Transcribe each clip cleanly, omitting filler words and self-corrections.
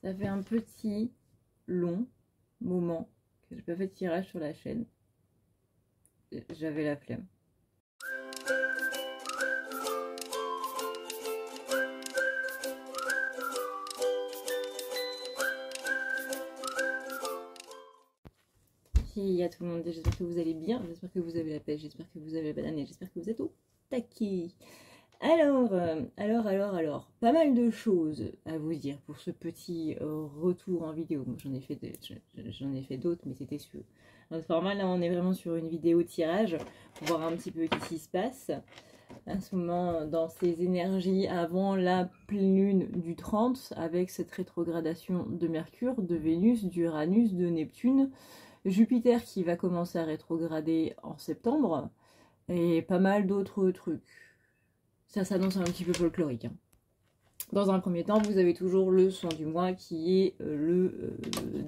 Ça fait un petit long moment que j'ai pas fait de tirage sur la chaîne. J'avais la flemme. Hi, à tout le monde, j'espère que vous allez bien, j'espère que vous avez la pêche, j'espère que vous avez la banane et j'espère que vous êtes au taquet. Alors, pas mal de choses à vous dire pour ce petit retour en vidéo. Bon, j'en ai fait d'autres, mais c'était sur notre format. Là, on est vraiment sur une vidéo tirage pour voir un petit peu ce qui se passe à ce moment dans ces énergies avant la pleine lune du 30, avec cette rétrogradation de Mercure, de Vénus, d'Uranus, de Neptune, Jupiter qui va commencer à rétrograder en septembre, et pas mal d'autres trucs. Ça s'annonce un petit peu folklorique. Hein. Dans un premier temps, vous avez toujours le son du mois qui est le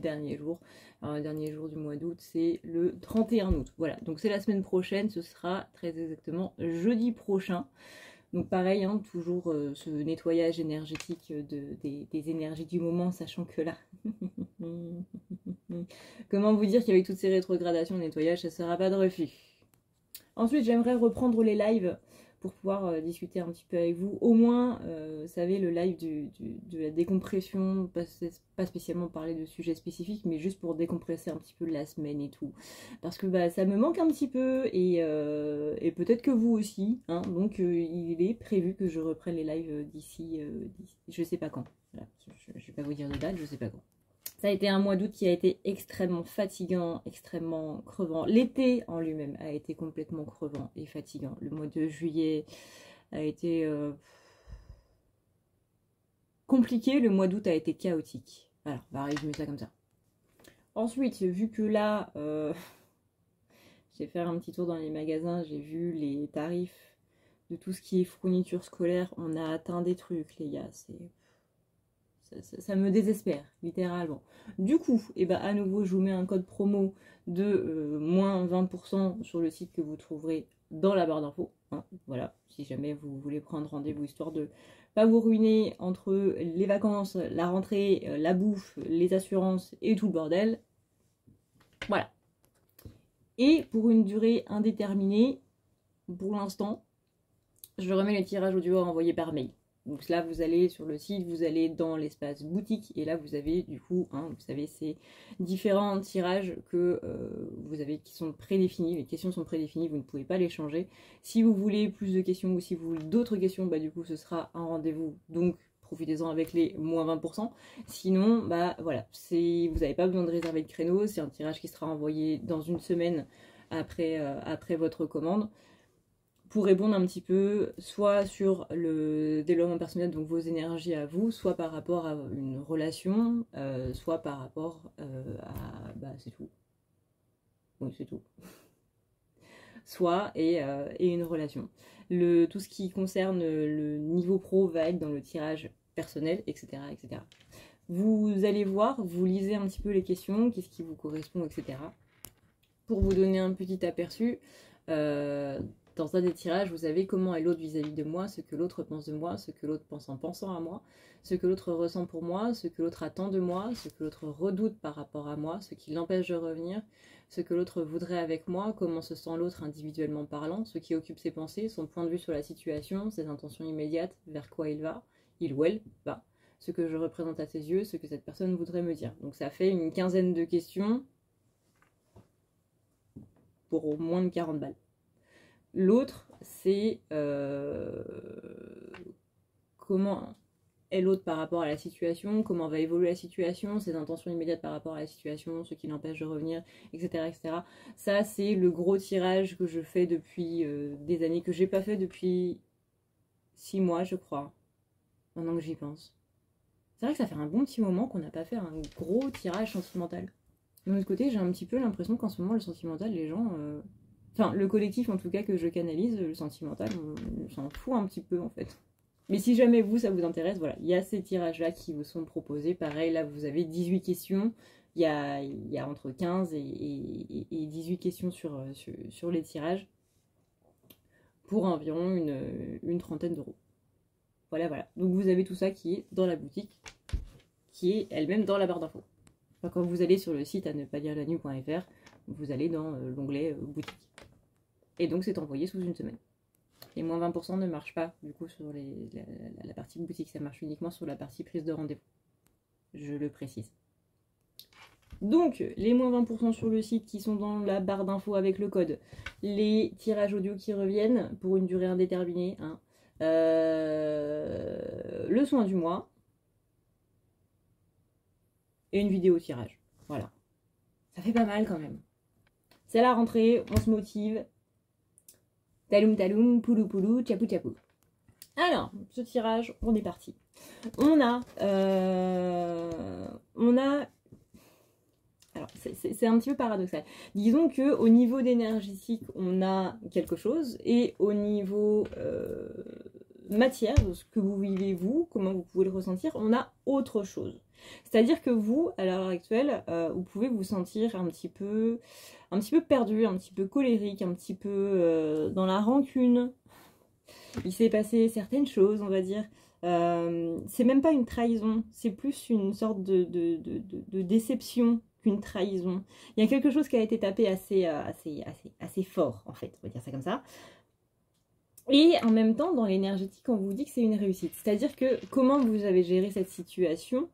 dernier jour. Alors, le dernier jour du mois d'août, c'est le 31 août. Voilà, donc c'est la semaine prochaine, ce sera très exactement jeudi prochain. Donc pareil, hein, toujours ce nettoyage énergétique des énergies du moment, sachant que là... Comment vous dire qu'avec toutes ces rétrogradations, le nettoyage, ça ne sera pas de refus. Ensuite, j'aimerais reprendre les lives pour pouvoir discuter un petit peu avec vous. Au moins, vous savez, le live de la décompression, pas spécialement parler de sujets spécifiques, mais juste pour décompresser un petit peu la semaine et tout. Parce que bah, ça me manque un petit peu, et peut-être que vous aussi. Hein, donc, il est prévu que je reprenne les lives d'ici, je sais pas quand. Voilà, je vais pas vous dire de date, je sais pas quand. Ça a été un mois d'août qui a été extrêmement fatigant, extrêmement crevant. L'été en lui-même a été complètement crevant et fatigant. Le mois de juillet a été compliqué, le mois d'août a été chaotique. Voilà, on va résumer ça comme ça. Ensuite, vu que là, j'ai fait un petit tour dans les magasins, j'ai vu les tarifs de tout ce qui est fourniture scolaire, on a atteint des trucs, les gars, c'est... Ça me désespère, littéralement. Du coup, et bah, à nouveau, je vous mets un code promo de moins 20% sur le site que vous trouverez dans la barre d'infos. Hein, voilà, si jamais vous voulez prendre rendez-vous, histoire de pas vous ruiner entre les vacances, la rentrée, la bouffe, les assurances et tout le bordel. Voilà. Et pour une durée indéterminée, pour l'instant, je remets les tirages audio envoyés par mail. Donc là, vous allez sur le site, vous allez dans l'espace boutique, et là, vous avez du coup, hein, vous savez, ces différents tirages que vous avez qui sont prédéfinis. Les questions sont prédéfinies, vous ne pouvez pas les changer. Si vous voulez plus de questions ou si vous voulez d'autres questions, bah du coup, ce sera un rendez-vous. Donc, profitez-en avec les moins 20%. Sinon, bah voilà, vous n'avez pas besoin de réserver de créneau. C'est un tirage qui sera envoyé dans une semaine après votre commande, pour répondre un petit peu soit sur le développement personnel, donc vos énergies à vous, soit par rapport à une relation, soit par rapport à... Bah c'est tout. Oui, c'est tout. Soit et une relation. Tout ce qui concerne le niveau pro va être dans le tirage personnel, etc. etc. Vous allez voir, vous lisez un petit peu les questions, qu'est-ce qui vous correspond, etc. Pour vous donner un petit aperçu, dans un des tirages, vous savez comment est l'autre vis-à-vis de moi, ce que l'autre pense de moi, ce que l'autre pense en pensant à moi, ce que l'autre ressent pour moi, ce que l'autre attend de moi, ce que l'autre redoute par rapport à moi, ce qui l'empêche de revenir, ce que l'autre voudrait avec moi, comment se sent l'autre individuellement parlant, ce qui occupe ses pensées, son point de vue sur la situation, ses intentions immédiates, vers quoi il ou elle va, ce que je représente à ses yeux, ce que cette personne voudrait me dire. Donc ça fait une quinzaine de questions pour moins de 40 balles. L'autre, c'est comment est l'autre par rapport à la situation, comment va évoluer la situation, ses intentions immédiates par rapport à la situation, ce qui l'empêche de revenir, etc. etc. Ça, c'est le gros tirage que je fais depuis des années, que j'ai pas fait depuis 6 mois, je crois, maintenant que j'y pense. C'est vrai que ça fait un bon petit moment qu'on n'a pas fait un gros tirage sentimental. De l'autre côté, j'ai un petit peu l'impression qu'en ce moment, le sentimental, les gens... Enfin, le collectif en tout cas que je canalise, le sentimental, on s'en fout un petit peu en fait. Mais si jamais vous, ça vous intéresse, voilà, il y a ces tirages-là qui vous sont proposés. Pareil, là, vous avez 18 questions. Il y a entre 15 et 18 questions sur les tirages pour environ une trentaine d'euros. Voilà, voilà. Donc vous avez tout ça qui est dans la boutique, qui est elle-même dans la barre d'infos. Quand vous allez sur le site à ne pas dire la nuit.fr, vous allez dans l'onglet boutique. Et donc c'est envoyé sous une semaine. Les moins 20% ne marchent pas du coup sur la partie boutique, ça marche uniquement sur la partie prise de rendez-vous. Je le précise. Donc les moins 20% sur le site qui sont dans la barre d'infos avec le code, les tirages audio qui reviennent pour une durée indéterminée, hein. Le soin du mois et une vidéo tirage. Voilà. Ça fait pas mal quand même. C'est la rentrée, on se motive. Taloum taloum, poulou poulou, tchapou tchapou. Alors, ce tirage, on est parti. On a... Alors, c'est un petit peu paradoxal. Disons qu'au niveau d'énergétique, on a quelque chose. Et au niveau matière, de ce que vous vivez vous, comment vous pouvez le ressentir, on a autre chose. C'est-à-dire que vous, à l'heure actuelle, vous pouvez vous sentir un petit peu perdu, un petit peu colérique, un petit peu dans la rancune. Il s'est passé certaines choses, on va dire. C'est même pas une trahison, c'est plus une sorte de déception qu'une trahison. Il y a quelque chose qui a été tapé assez fort, en fait, on va dire ça comme ça. Et en même temps, dans l'énergétique, on vous dit que c'est une réussite. C'est-à-dire que comment vous avez géré cette situation,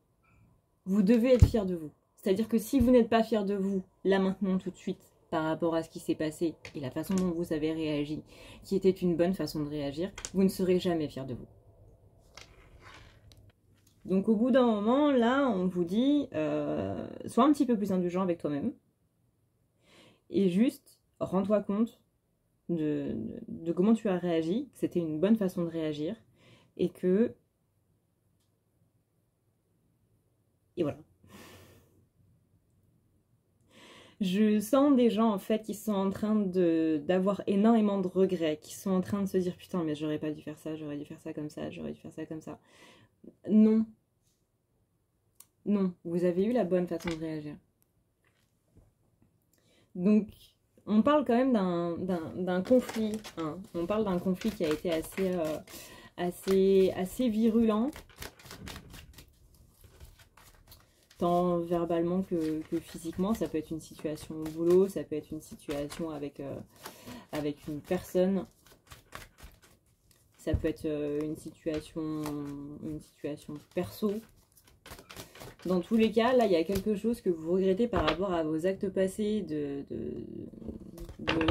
vous devez être fier de vous. C'est-à-dire que si vous n'êtes pas fier de vous, là maintenant, tout de suite, par rapport à ce qui s'est passé et la façon dont vous avez réagi, qui était une bonne façon de réagir, vous ne serez jamais fier de vous. Donc au bout d'un moment, là, on vous dit, sois un petit peu plus indulgent avec toi-même. Et juste, rends-toi compte de comment tu as réagi, que c'était une bonne façon de réagir. Et que... Et voilà. Je sens des gens en fait qui sont en train d'avoir énormément de regrets, qui sont en train de se dire putain mais j'aurais pas dû faire ça, j'aurais dû faire ça comme ça, j'aurais dû faire ça comme ça. Non. Non, vous avez eu la bonne façon de réagir. Donc, on parle quand même d'un conflit. Hein. On parle d'un conflit qui a été assez virulent. Tant verbalement que physiquement. Ça peut être une situation au boulot, ça peut être une situation avec une personne. Ça peut être une situation perso. Dans tous les cas, là, il y a quelque chose que vous regrettez par rapport à vos actes passés de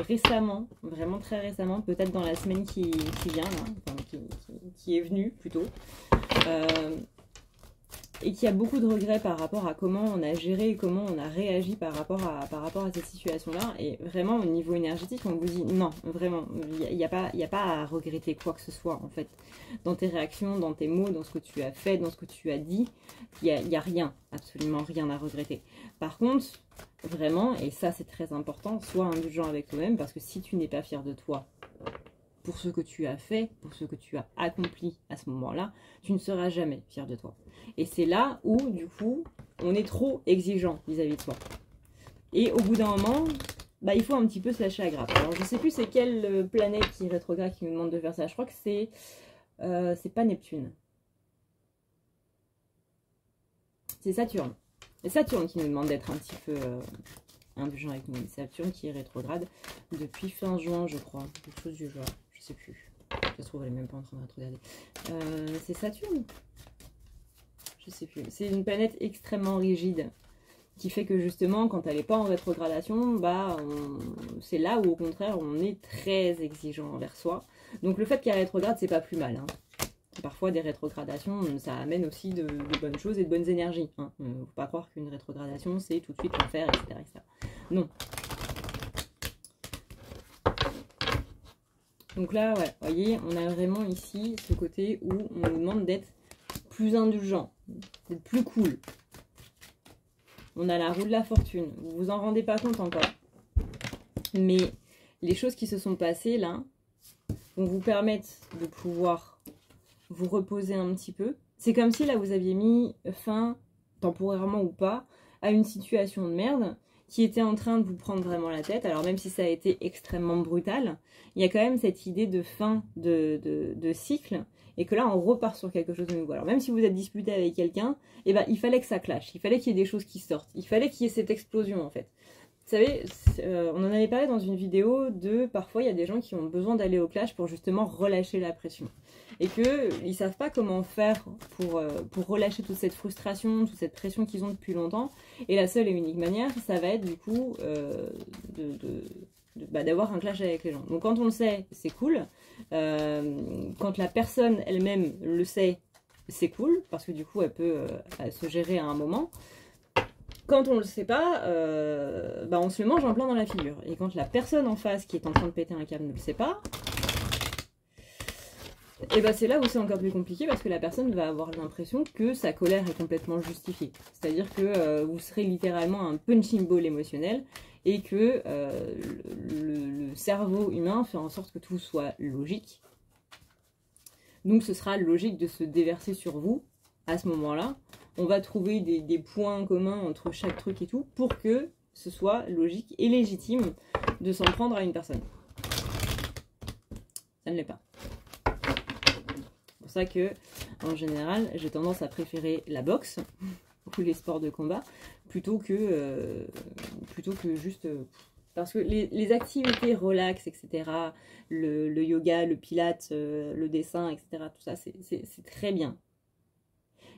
récemment, vraiment très récemment, peut-être dans la semaine qui vient, là, enfin, qui est venue plutôt. Et qui a beaucoup de regrets par rapport à comment on a géré et comment on a réagi par rapport à cette situation-là. Et vraiment, au niveau énergétique, on vous dit non, vraiment, il n'y a pas à regretter quoi que ce soit, en fait. Dans tes réactions, dans tes mots, dans ce que tu as fait, dans ce que tu as dit, il n'y a rien, absolument rien à regretter. Par contre, vraiment, et ça c'est très important, sois indulgent avec toi-même, parce que si tu n'es pas fier de toi, pour ce que tu as fait, pour ce que tu as accompli à ce moment-là, tu ne seras jamais fier de toi. Et c'est là où, du coup, on est trop exigeant vis-à-vis de soi. Et au bout d'un moment, bah, il faut un petit peu se lâcher la grappe. Alors, je ne sais plus c'est quelle planète qui est rétrograde qui nous demande de faire ça. Je crois que c'est pas Neptune. C'est Saturne. C'est Saturne qui nous demande d'être un petit peu indulgent avec nous. Saturne qui est rétrograde depuis fin juin, je crois. Quelque chose du genre. Je sais plus. Ça se trouve, elle est même pas en train de rétrograder. C'est Saturne. Je sais plus. C'est une planète extrêmement rigide qui fait que justement, quand elle n'est pas en rétrogradation, bah, c'est là où au contraire, on est très exigeant envers soi. Donc le fait qu'elle rétrograde, c'est pas plus mal. Hein. Parfois, des rétrogradations, ça amène aussi de bonnes choses et de bonnes énergies. Hein. Faut pas croire qu'une rétrogradation, c'est tout de suite l'enfer, etc., etc. Non. Donc là, ouais, vous voyez, on a vraiment ici ce côté où on nous demande d'être plus indulgent, d'être plus cool. On a la roue de la fortune. Vous vous en rendez pas compte encore. Mais les choses qui se sont passées là vont vous permettre de pouvoir vous reposer un petit peu. C'est comme si là vous aviez mis fin, temporairement ou pas, à une situation de merde qui était en train de vous prendre vraiment la tête. Alors même si ça a été extrêmement brutal, il y a quand même cette idée de fin de cycle et que là on repart sur quelque chose de nouveau. Alors même si vous êtes disputé avec quelqu'un, eh ben, il fallait que ça clash, il fallait qu'il y ait des choses qui sortent, il fallait qu'il y ait cette explosion en fait. Vous savez, on en avait parlé dans une vidéo de parfois il y a des gens qui ont besoin d'aller au clash pour justement relâcher la pression. Et qu'ils ne savent pas comment faire pour relâcher toute cette frustration, toute cette pression qu'ils ont depuis longtemps. Et la seule et unique manière, ça va être du coup d'avoir un clash avec les gens. Donc quand on le sait, c'est cool. Quand la personne elle-même le sait, c'est cool, parce que du coup elle peut se gérer à un moment. Quand on le sait pas, on se le mange en plein dans la figure. Et quand la personne en face qui est en train de péter un câble ne le sait pas, et c'est là où c'est encore plus compliqué parce que la personne va avoir l'impression que sa colère est complètement justifiée. C'est-à-dire que vous serez littéralement un punching ball émotionnel et que le cerveau humain fait en sorte que tout soit logique. Donc ce sera logique de se déverser sur vous à ce moment-là. On va trouver des points communs entre chaque truc et tout pour que ce soit logique et légitime de s'en prendre à une personne. Ça ne l'est pas. C'est pour ça que, en général, j'ai tendance à préférer la boxe ou les sports de combat plutôt que juste... parce que les activités relax, etc., le yoga, le pilates, le dessin, etc., tout ça, c'est très bien.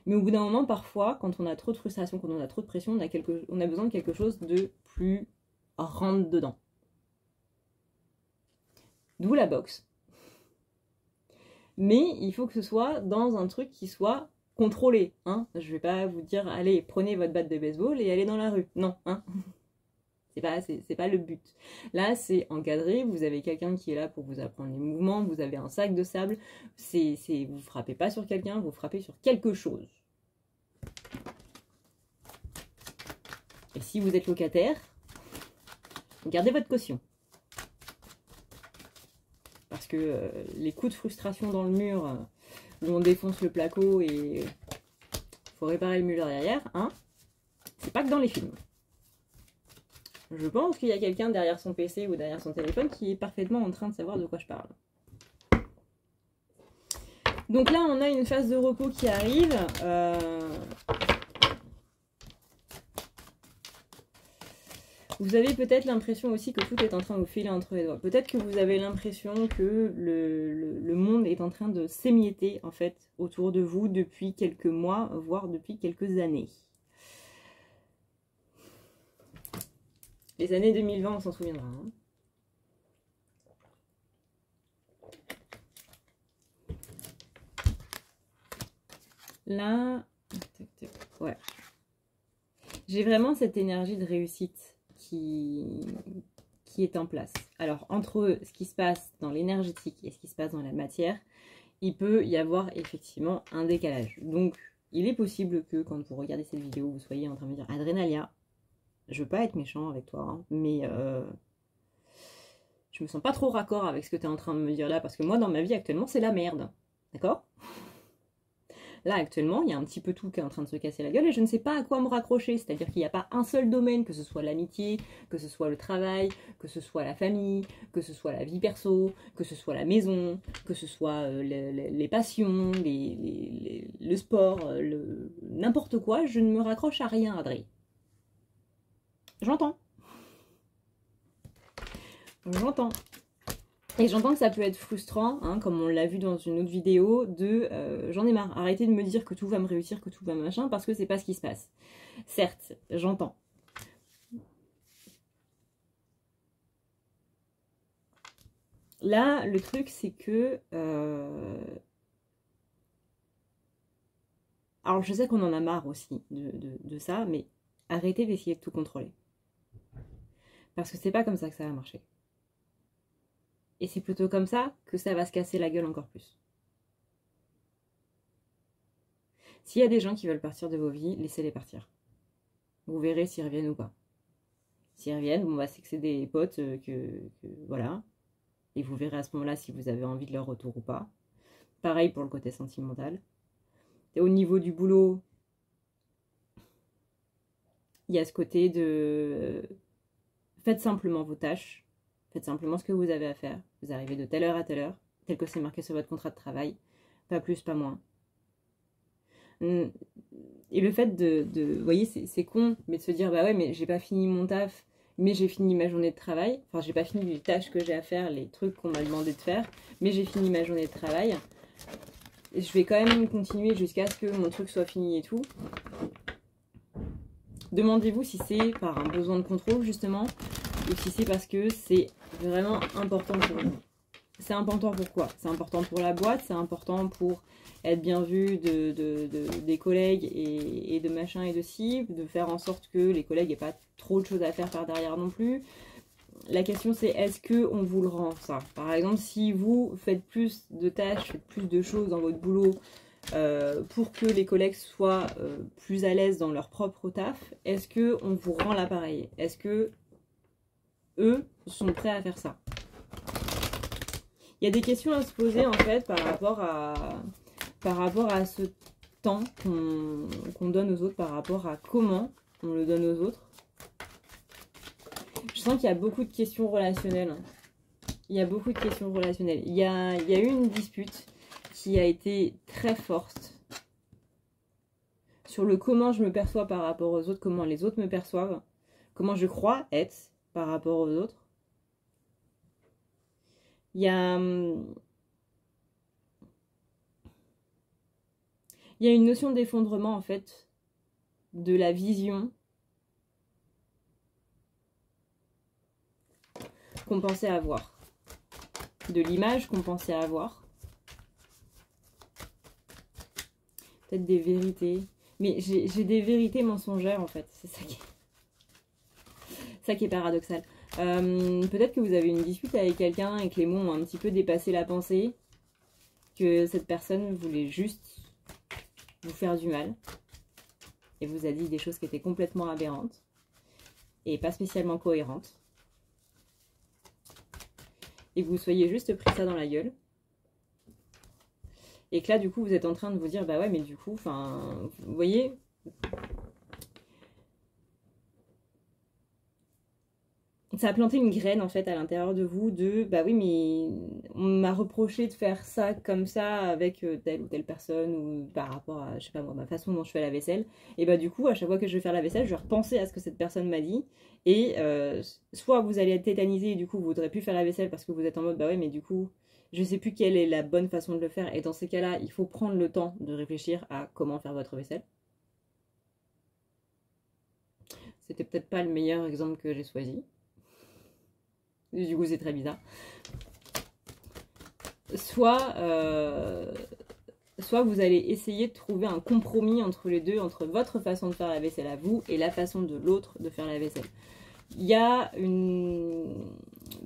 Mais au bout d'un moment, parfois, quand on a trop de frustration, quand on a trop de pression, on a besoin de quelque chose de plus rentre dedans. D'où la boxe. Mais il faut que ce soit dans un truc qui soit contrôlé. Hein. Je ne vais pas vous dire, allez, prenez votre batte de baseball et allez dans la rue. Non, hein. C'est pas le but. Là, c'est encadré, vous avez quelqu'un qui est là pour vous apprendre les mouvements, vous avez un sac de sable, vous frappez pas sur quelqu'un, vous frappez sur quelque chose. Et si vous êtes locataire, gardez votre caution. Parce que les coups de frustration dans le mur, où on défonce le placo et il faut réparer le mur derrière, hein, c'est pas que dans les films. Je pense qu'il y a quelqu'un derrière son PC ou derrière son téléphone qui est parfaitement en train de savoir de quoi je parle. Donc là, on a une phase de repos qui arrive. Vous avez peut-être l'impression aussi que tout est en train de vous filer entre les doigts. Peut-être que vous avez l'impression que le monde est en train de s'émietter en fait autour de vous depuis quelques mois, voire depuis quelques années. Les années 2020, on s'en souviendra. Hein. Là, ouais. J'ai vraiment cette énergie de réussite qui est en place. Alors, entre ce qui se passe dans l'énergétique et ce qui se passe dans la matière, il peut y avoir effectivement un décalage. Donc, il est possible que quand vous regardez cette vidéo, vous soyez en train de me dire « Adrénalia, je veux pas être méchant avec toi, hein, mais je me sens pas trop raccord avec ce que tu es en train de me dire là, parce que moi, dans ma vie actuellement, c'est la merde. D'accord ? Là, actuellement, il y a un petit peu tout qui est en train de se casser la gueule et je ne sais pas à quoi me raccrocher. C'est-à-dire qu'il n'y a pas un seul domaine, que ce soit l'amitié, que ce soit le travail, que ce soit la famille, que ce soit la vie perso, que ce soit la maison, que ce soit les passions, le sport, n'importe quoi. Je ne me raccroche à rien, Adré. J'entends. J'entends. Et j'entends que ça peut être frustrant, hein, comme on l'a vu dans une autre vidéo, j'en ai marre, arrêtez de me dire que tout va me réussir, que tout va machin, parce que c'est pas ce qui se passe. Certes, j'entends. Là, le truc, c'est que... Alors, je sais qu'on en a marre aussi de ça, mais arrêtez d'essayer de tout contrôler. Parce que c'est pas comme ça que ça va marcher. Et c'est plutôt comme ça que ça va se casser la gueule encore plus. S'il y a des gens qui veulent partir de vos vies, laissez-les partir. Vous verrez s'ils reviennent ou pas. S'ils reviennent, bon, c'est que c'est des potes voilà. Et vous verrez à ce moment-là si vous avez envie de leur retour ou pas. Pareil pour le côté sentimental. Et au niveau du boulot, il y a ce côté de... Faites simplement vos tâches. Faites simplement ce que vous avez à faire. Vous arrivez de telle heure à telle heure, tel que c'est marqué sur votre contrat de travail. pas plus, pas moins. Et le fait vous voyez, c'est con, mais de se dire, bah ouais, mais j'ai pas fini mon taf, mais j'ai fini ma journée de travail. Enfin, j'ai pas fini les tâches que j'ai à faire, les trucs qu'on m'a demandé de faire, mais j'ai fini ma journée de travail. Et je vais quand même continuer jusqu'à ce que mon truc soit fini et tout. Demandez-vous si c'est par un besoin de contrôle, justement, ou si c'est parce que c'est vraiment important pour vous. C'est important pour quoi? C'est important pour la boîte, c'est important pour être bien vu des collègues et de machin et de ci, de faire en sorte que les collègues n'aient pas trop de choses à faire par derrière non plus. La question c'est est-ce qu'on vous le rend ça? Par exemple, si vous faites plus de tâches, faites plus de choses dans votre boulot pour que les collègues soient plus à l'aise dans leur propre taf, est-ce qu'on vous rend l'appareil? Est-ce que eux sont prêts à faire ça? Il y a des questions à se poser en fait par rapport à ce temps qu'on donne aux autres, par rapport à comment on le donne aux autres. Je sens qu'il y a beaucoup de questions relationnelles. Il y a beaucoup de questions relationnelles. Il y a eu une dispute qui a été très forte sur le comment je me perçois par rapport aux autres, comment les autres me perçoivent, comment je crois être par rapport aux autres. Il y a une notion d'effondrement en fait de la vision qu'on pensait avoir, de l'image qu'on pensait avoir, peut-être des vérités, mais j'ai des vérités mensongères en fait, c'est ça qui est paradoxal. Peut-être que vous avez une dispute avec quelqu'un et que les mots ont un petit peu dépassé la pensée, que cette personne voulait juste vous faire du mal et vous a dit des choses qui étaient complètement aberrantes et pas spécialement cohérentes. Et que vous soyez juste pris ça dans la gueule. Et que là, du coup, vous êtes en train de vous dire, bah ouais, mais du coup, enfin, vous voyez, ça a planté une graine, en fait, à l'intérieur de vous de, bah oui, mais on m'a reproché de faire ça comme ça avec telle ou telle personne ou par rapport à, je sais pas moi, ma façon dont je fais la vaisselle. Et bah du coup, à chaque fois que je vais faire la vaisselle, je vais repenser à ce que cette personne m'a dit. Et soit vous allez être tétanisé et du coup, vous voudrez plus faire la vaisselle parce que vous êtes en mode, bah ouais, mais du coup, je sais plus quelle est la bonne façon de le faire. Et dans ces cas-là, il faut prendre le temps de réfléchir à comment faire votre vaisselle. C'était peut-être pas le meilleur exemple que j'ai choisi. Du coup, c'est très bizarre. Soit vous allez essayer de trouver un compromis entre les deux, entre votre façon de faire la vaisselle à vous et la façon de l'autre de faire la vaisselle. Il y a une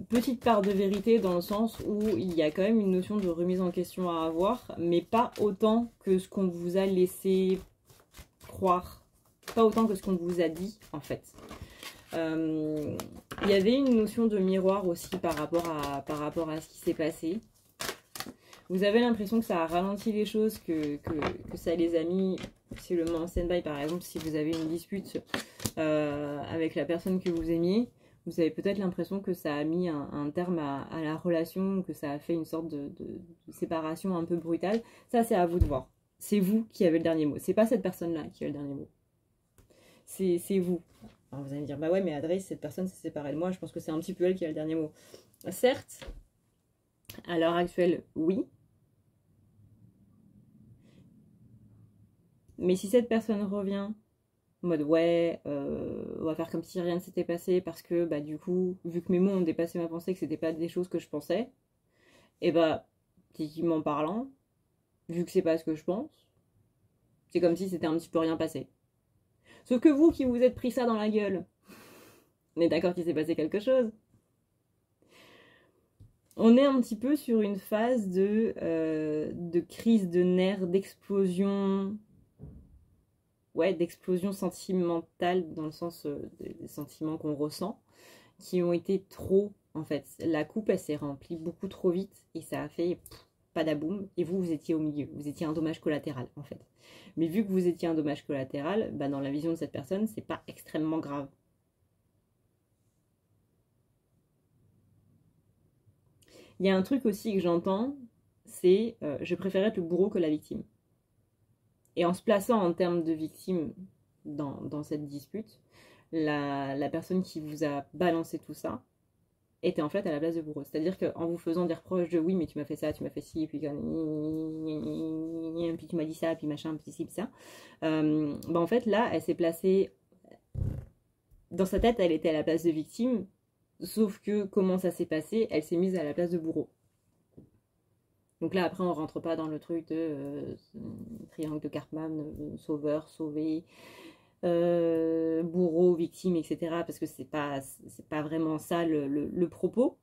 petite part de vérité dans le sens où il y a quand même une notion de remise en question à avoir, mais pas autant que ce qu'on vous a laissé croire, pas autant que ce qu'on vous a dit en fait. Il y avait une notion de miroir aussi par rapport à ce qui s'est passé. Vous avez l'impression que ça a ralenti les choses, que ça les a mis sur le moment en stand-by. Par exemple, si vous avez une dispute avec la personne que vous aimiez, vous avez peut-être l'impression que ça a mis un terme à la relation, que ça a fait une sorte de séparation un peu brutale. Ça, c'est à vous de voir. C'est vous qui avez le dernier mot. C'est pas cette personne-là qui a le dernier mot. C'est vous. Alors vous allez me dire, bah ouais, mais Adresse, cette personne s'est séparée de moi, je pense que c'est un petit peu elle qui a le dernier mot. Certes, à l'heure actuelle, oui. Mais si cette personne revient en mode, ouais, on va faire comme si rien ne s'était passé parce que, bah du coup, vu que mes mots ont dépassé ma pensée, que c'était pas des choses que je pensais, et bah, techniquement parlant, vu que c'est pas ce que je pense, c'est comme si c'était un petit peu rien passé. Sauf que vous qui vous êtes pris ça dans la gueule, on est d'accord qu'il s'est passé quelque chose. On est un petit peu sur une phase de crise de nerfs, d'explosion, ouais, d'explosion sentimentale dans le sens des sentiments qu'on ressent, qui ont été trop, en fait. La coupe, elle s'est remplie beaucoup trop vite et ça a fait padaboum. Et vous étiez au milieu, vous étiez un dommage collatéral, en fait. Mais vu que vous étiez un dommage collatéral, bah, dans la vision de cette personne, c'est pas extrêmement grave. Il y a un truc aussi que j'entends, c'est je préfère être le bourreau que la victime. Et en se plaçant en termes de victime dans cette dispute, la personne qui vous a balancé tout ça était en fait à la place de bourreau. C'est-à-dire qu'en vous faisant des reproches de oui, mais tu m'as fait ça, tu m'as fait ci, puis tu m'as dit ça, puis machin, puis ci, puis ça, en fait là, elle s'est placée dans sa tête, elle était à la place de victime, sauf que comment ça s'est passé, elle s'est mise à la place de bourreau. Donc là, après, on rentre pas dans le truc de triangle de Karpman, sauveur, sauvé, bourreau, victime, etc. Parce que c'est pas vraiment ça le propos.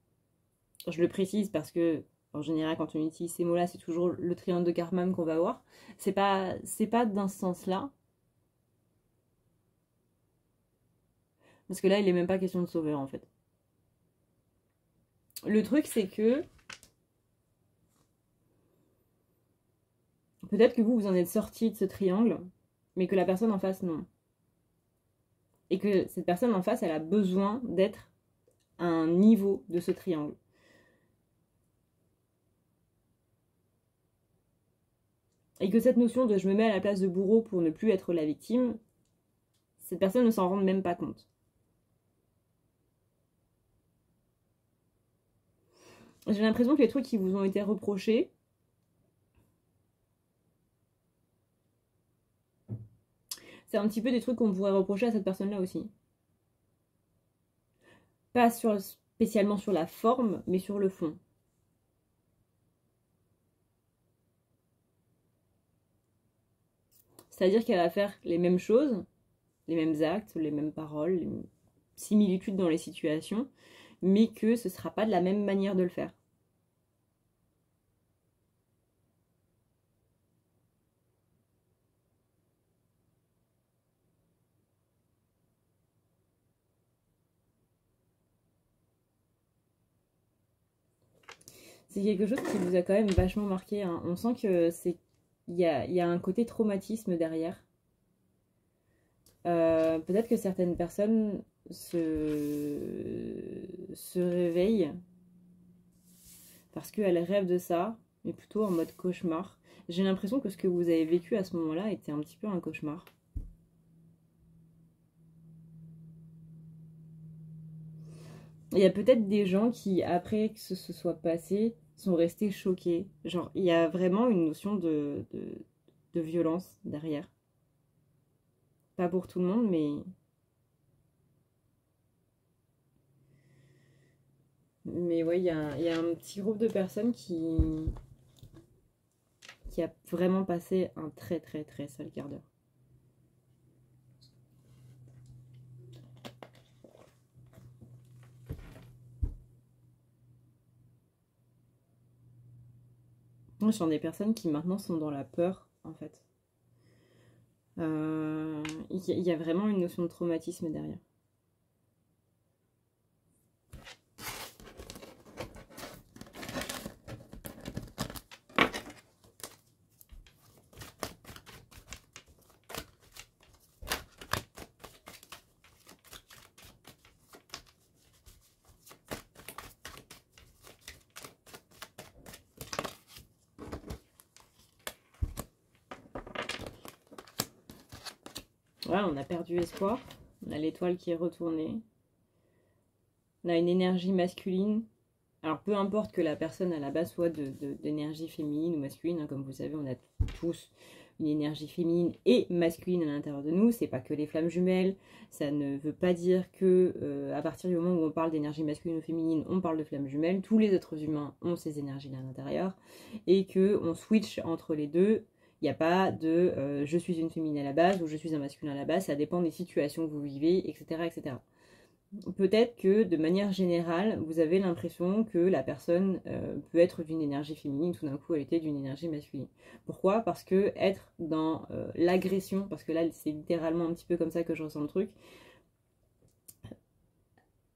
Je le précise parce que, en général, quand on utilise ces mots-là, c'est toujours le triangle de Karpman qu'on va voir. C'est pas dans ce sens-là. Parce que là, il est même pas question de sauveur, en fait. Le truc, c'est que peut-être que vous en êtes sorti de ce triangle, mais que la personne en face, non. Et que cette personne en face, elle a besoin d'être à un niveau de ce triangle. Et que cette notion de je me mets à la place de bourreau pour ne plus être la victime, cette personne ne s'en rend même pas compte. J'ai l'impression que les trucs qui vous ont été reprochés, c'est un petit peu des trucs qu'on pourrait reprocher à cette personne-là aussi. Pas spécialement sur la forme, mais sur le fond. C'est-à-dire qu'elle va faire les mêmes choses, les mêmes actes, les mêmes paroles, les mêmes similitudes dans les situations, mais que ce ne sera pas de la même manière de le faire. C'est quelque chose qui vous a quand même vachement marqué, hein. On sent que il y a un côté traumatisme derrière. Peut-être que certaines personnes se réveillent parce qu'elles rêvent de ça, mais plutôt en mode cauchemar. J'ai l'impression que ce que vous avez vécu à ce moment-là était un petit peu un cauchemar. Il y a peut-être des gens qui, après que ce se soit passé, sont restés choqués. Genre, il y a vraiment une notion de violence derrière. Pas pour tout le monde, mais... Mais ouais, il y a un petit groupe de personnes qui a vraiment passé un très très très sale quart d'heure. Moi, je sens des personnes qui maintenant sont dans la peur, en fait. Il y a vraiment une notion de traumatisme derrière. Voilà, on a perdu espoir. On a l'étoile qui est retournée. On a une énergie masculine. Alors, peu importe que la personne à la base soit d'énergie féminine ou masculine, hein, comme vous savez, on a tous une énergie féminine et masculine à l'intérieur de nous. C'est pas que les flammes jumelles. Ça ne veut pas dire que à partir du moment où on parle d'énergie masculine ou féminine, on parle de flammes jumelles. Tous les êtres humains ont ces énergies-là à l'intérieur et que on switch entre les deux. Il n'y a pas de je suis une féminine à la base ou je suis un masculin à la base. Ça dépend des situations que vous vivez, etc., etc. Peut-être que de manière générale, vous avez l'impression que la personne peut être d'une énergie féminine, tout d'un coup elle était d'une énergie masculine. Pourquoi? Parce que être dans l'agression, parce que là c'est littéralement un petit peu comme ça que je ressens le truc,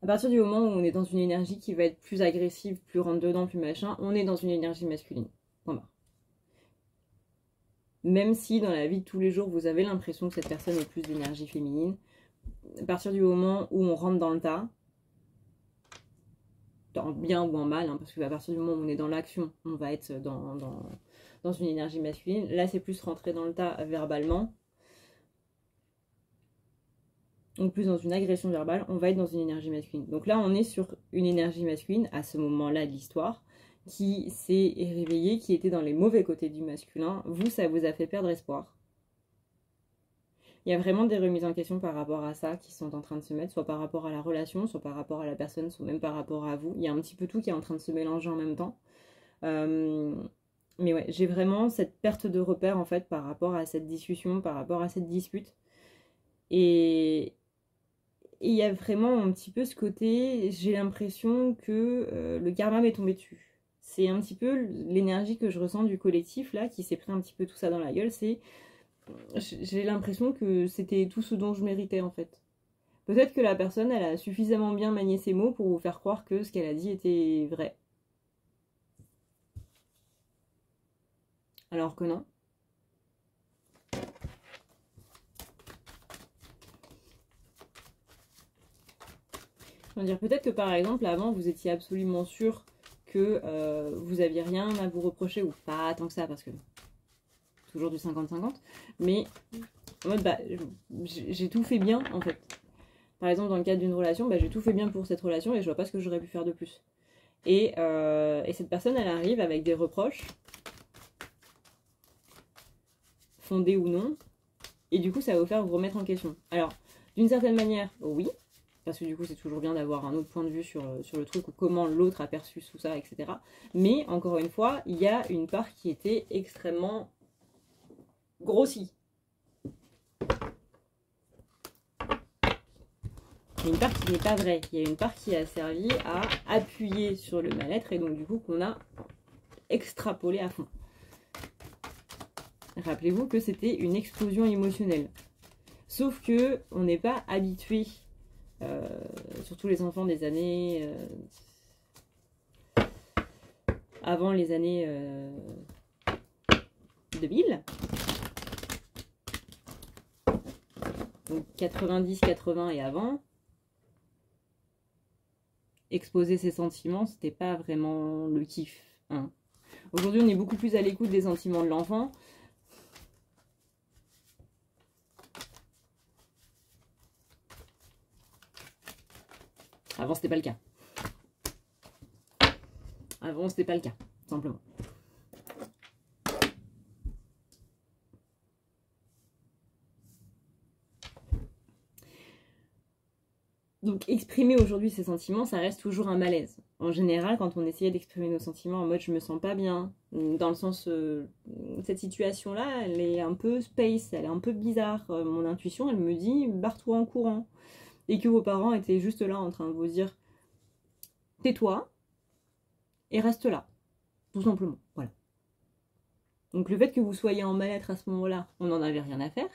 à partir du moment où on est dans une énergie qui va être plus agressive, plus rentre dedans, plus machin, on est dans une énergie masculine. Voilà. Même si dans la vie de tous les jours, vous avez l'impression que cette personne est plus d'énergie féminine, à partir du moment où on rentre dans le tas, en bien ou en mal, hein, parce qu'à partir du moment où on est dans l'action, on va être dans une énergie masculine. Là, c'est plus rentrer dans le tas verbalement, ou plus dans une agression verbale, on va être dans une énergie masculine. Donc là, on est sur une énergie masculine, à ce moment-là de l'histoire, qui s'est réveillée, qui était dans les mauvais côtés du masculin. Vous, ça vous a fait perdre espoir. Il y a vraiment des remises en question par rapport à ça qui sont en train de se mettre, soit par rapport à la relation, soit par rapport à la personne, soit même par rapport à vous. Il y a un petit peu tout qui est en train de se mélanger en même temps. Mais ouais, j'ai vraiment cette perte de repère en fait par rapport à cette discussion, par rapport à cette dispute. Et il y a vraiment un petit peu ce côté, j'ai l'impression que le karma m'est tombé dessus. C'est un petit peu l'énergie que je ressens du collectif là, qui s'est pris un petit peu tout ça dans la gueule, c'est... J'ai l'impression que c'était tout ce dont je méritais en fait. Peut-être que la personne, elle a suffisamment bien manié ses mots pour vous faire croire que ce qu'elle a dit était vrai. Alors que non. Je veux dire, peut-être que par exemple, avant, vous étiez absolument sûr que vous aviez rien à vous reprocher, ou pas tant que ça, parce que toujours du 50-50, mais en mode, bah, j'ai tout fait bien, en fait. Par exemple, dans le cadre d'une relation, bah, j'ai tout fait bien pour cette relation et je vois pas ce que j'aurais pu faire de plus. Et cette personne, elle arrive avec des reproches, fondés ou non, et du coup, ça va vous faire vous remettre en question. Alors, d'une certaine manière, oui, parce que du coup, c'est toujours bien d'avoir un autre point de vue sur le truc, ou comment l'autre a perçu tout ça, etc. Mais, encore une fois, il y a une part qui était extrêmement grossie. Il y a une part qui n'est pas vraie. Il y a une part qui a servi à appuyer sur le mal-être et donc du coup qu'on a extrapolé à fond. Rappelez-vous que c'était une explosion émotionnelle. Sauf que on n'est pas habitué, surtout les enfants des années... avant les années 2000. Donc 90, 80 et avant. Exposer ses sentiments, c'était pas vraiment le kiff. Hein. Aujourd'hui, on est beaucoup plus à l'écoute des sentiments de l'enfant. Avant, c'était pas le cas. Avant, c'était pas le cas, simplement. Donc, exprimer aujourd'hui ses sentiments, ça reste toujours un malaise. En général, quand on essayait d'exprimer nos sentiments en mode je me sens pas bien, dans le sens cette situation-là, elle est un peu space, elle est un peu bizarre. Mon intuition, elle me dit barre-toi en courant. Et que vos parents étaient juste là en train de vous dire tais-toi et reste là, tout simplement. Voilà. Donc, le fait que vous soyez en mal-être à ce moment-là, on n'en avait rien à faire.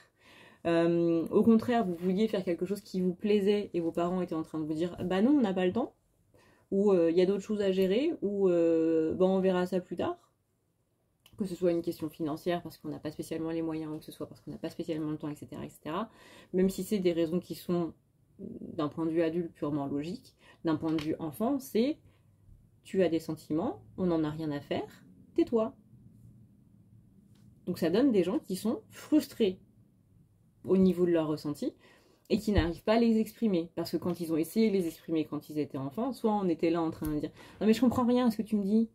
Au contraire, vous vouliez faire quelque chose qui vous plaisait et vos parents étaient en train de vous dire bah non, on n'a pas le temps, ou il y a d'autres choses à gérer, ou bah, on verra ça plus tard. Que ce soit une question financière parce qu'on n'a pas spécialement les moyens, ou que ce soit parce qu'on n'a pas spécialement le temps, etc., etc. Même si c'est des raisons qui sont, d'un point de vue adulte, purement logiques, d'un point de vue enfant, c'est tu as des sentiments, on n'en a rien à faire, tais-toi. Donc ça donne des gens qui sont frustrés au niveau de leur ressenti et qui n'arrivent pas à les exprimer. Parce que quand ils ont essayé de les exprimer quand ils étaient enfants, soit on était là en train de dire non mais je comprends rien à ce que tu me dis,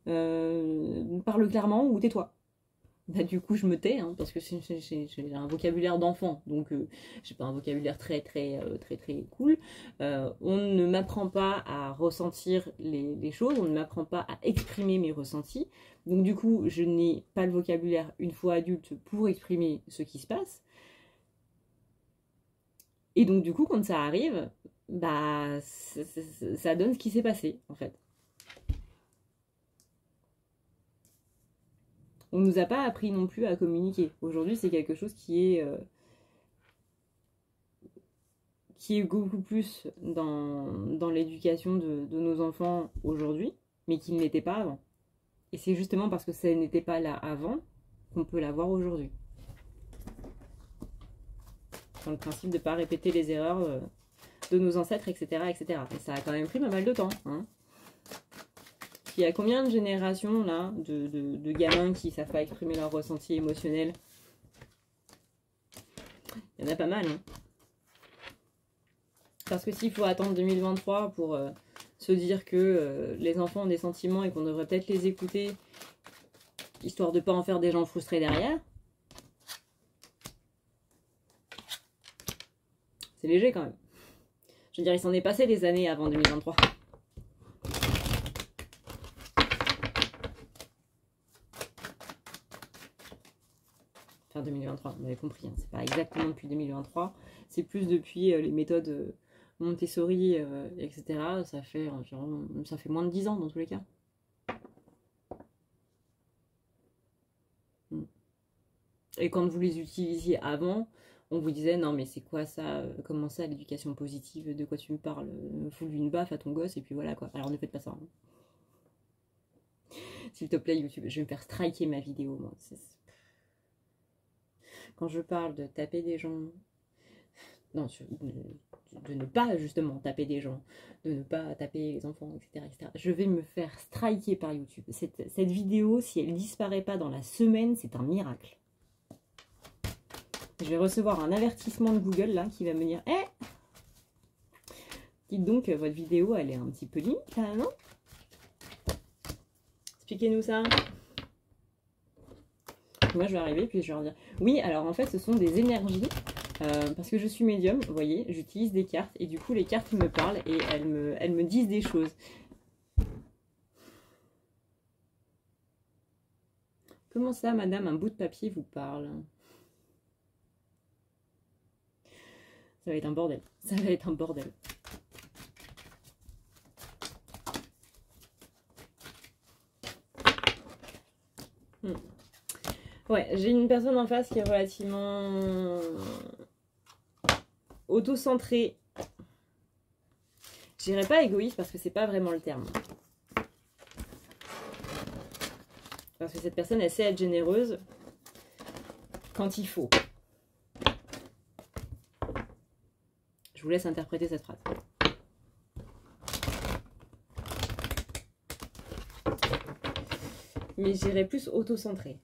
parle clairement ou tais-toi. Bah, du coup je me tais, hein, parce que j'ai un vocabulaire d'enfant, donc j'ai pas un vocabulaire très cool. On ne m'apprend pas à ressentir les choses, on ne m'apprend pas à exprimer mes ressentis, donc du coup je n'ai pas le vocabulaire une fois adulte pour exprimer ce qui se passe. Et donc du coup quand ça arrive, bah ça donne ce qui s'est passé en fait. On nous a pas appris non plus à communiquer. Aujourd'hui, c'est quelque chose qui est beaucoup plus dans l'éducation de nos enfants aujourd'hui, mais qui ne l'était pas avant. Et c'est justement parce que ça n'était pas là avant qu'on peut l'avoir aujourd'hui. Dans le principe de ne pas répéter les erreurs de nos ancêtres, etc., etc. Et ça a quand même pris pas mal de temps. Hein. il y a combien de générations là de gamins qui savent pas exprimer leur ressenti émotionnel? Il y en a pas mal, hein. Parce que s'il faut attendre 2023 pour se dire que les enfants ont des sentiments et qu'on devrait peut-être les écouter, histoire de pas en faire des gens frustrés derrière, c'est léger quand même. Je veux dire, il s'en est passé des années avant 2023. Enfin 2023, vous avez compris, hein, c'est pas exactement depuis 2023, c'est plus depuis les méthodes Montessori, etc. Ça fait environ, ça fait moins de 10 ans dans tous les cas. Et quand vous les utilisiez avant, on vous disait non mais c'est quoi ça, comment ça l'éducation positive, de quoi tu me parles, fous une baffe à ton gosse et puis voilà quoi. Alors ne faites pas ça. Hein. S'il te plaît YouTube, je vais me faire striker ma vidéo moi. Quand je parle de taper des gens, non, de ne pas justement taper des gens, de ne pas taper les enfants, etc., etc. Je vais me faire striker par YouTube. Cette vidéo, si elle disparaît pas dans la semaine, c'est un miracle. Je vais recevoir un avertissement de Google là qui va me dire dites donc, votre vidéo elle est un petit peu limite là, non? Expliquez-nous ça. Moi je vais arriver puis je vais leur dire oui, alors en fait ce sont des énergies. Parce que je suis médium, vous voyez, j'utilise des cartes et du coup les cartes me parlent et elles me disent des choses. Comment ça, madame, un bout de papier vous parle? Ça va être un bordel. Ça va être un bordel. Ouais, j'ai une personne en face qui est relativement auto-centrée. Je dirais pas égoïste parce que c'est pas vraiment le terme. Parce que cette personne, elle sait être généreuse quand il faut. Je vous laisse interpréter cette phrase. Mais je dirais plus auto-centré.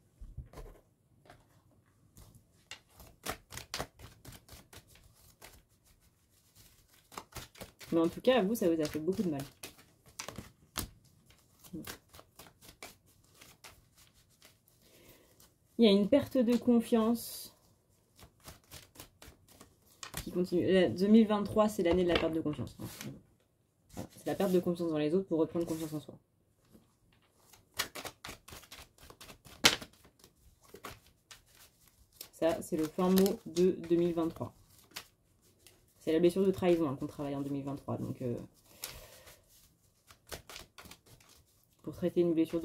Mais en tout cas, à vous, ça vous a fait beaucoup de mal. Il y a une perte de confiance qui continue. 2023, c'est l'année de la perte de confiance. Voilà, c'est la perte de confiance dans les autres pour reprendre confiance en soi. Ça, c'est le fin mot de 2023. C'est la blessure de trahison hein, qu'on travaille en 2023. Donc, pour traiter une blessure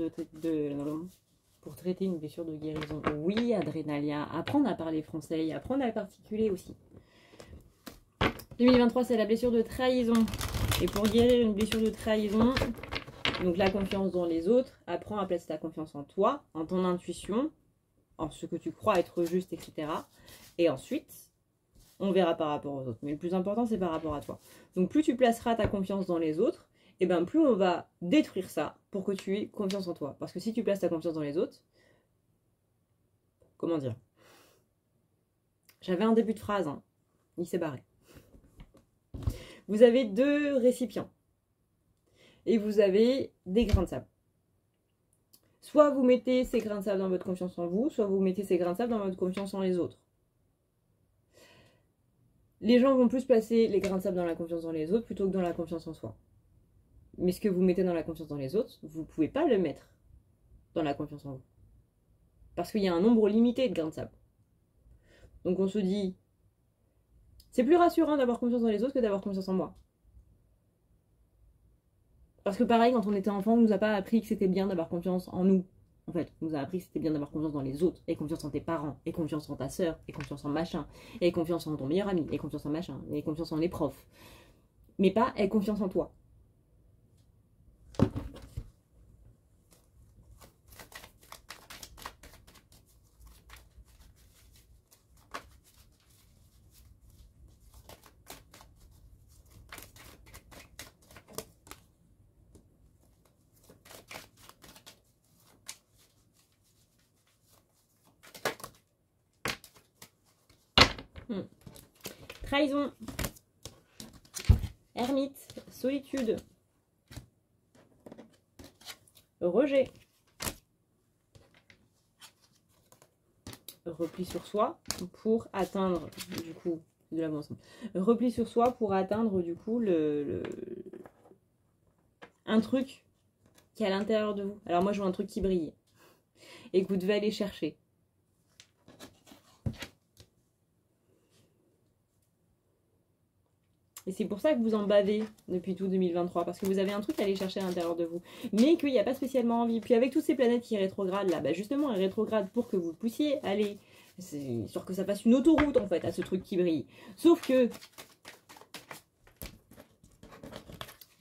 pour traiter une blessure de guérison. Oui, Adrénalia, apprendre à parler français et apprendre à particuler aussi. 2023, c'est la blessure de trahison. Et pour guérir une blessure de trahison, donc la confiance dans les autres, apprends à placer ta confiance en toi, en ton intuition, en ce que tu crois être juste, etc. Et ensuite, on verra par rapport aux autres. Mais le plus important, c'est par rapport à toi. Donc plus tu placeras ta confiance dans les autres, et bien plus on va détruire ça pour que tu aies confiance en toi. Parce que si tu places ta confiance dans les autres, comment dire? J'avais un début de phrase, hein. Il s'est barré. Vous avez 2 récipients. Et vous avez des grains de sable. Soit vous mettez ces grains de sable dans votre confiance en vous, soit vous mettez ces grains de sable dans votre confiance en les autres. Les gens vont plus placer les grains de sable dans la confiance dans les autres plutôt que dans la confiance en soi. Mais ce que vous mettez dans la confiance dans les autres, vous ne pouvez pas le mettre dans la confiance en vous. Parce qu'il y a un nombre limité de grains de sable. Donc on se dit, c'est plus rassurant d'avoir confiance dans les autres que d'avoir confiance en moi. Parce que pareil, quand on était enfant, on ne nous a pas appris que c'était bien d'avoir confiance en nous. En fait, on nous a appris que c'était bien d'avoir confiance dans les autres, et confiance en tes parents, et confiance en ta sœur, et confiance en machin, et confiance en ton meilleur ami, et confiance en machin, et confiance en les profs. Mais pas aie confiance en toi. Trahison. Ermite. Solitude. Rejet. Repli sur soi pour atteindre du coup de l'avancement. Repli sur soi pour atteindre du coup un truc qui est à l'intérieur de vous. Alors moi je vois un truc qui brille et que vous devez aller chercher. Et c'est pour ça que vous en bavez depuis tout 2023, parce que vous avez un truc à aller chercher à l'intérieur de vous, mais qu'il n'y a pas spécialement envie. Puis avec toutes ces planètes qui rétrogradent là, bah justement, elles rétrogradent pour que vous puissiez aller, c'est sûr que ça fasse une autoroute en fait à ce truc qui brille. Sauf que,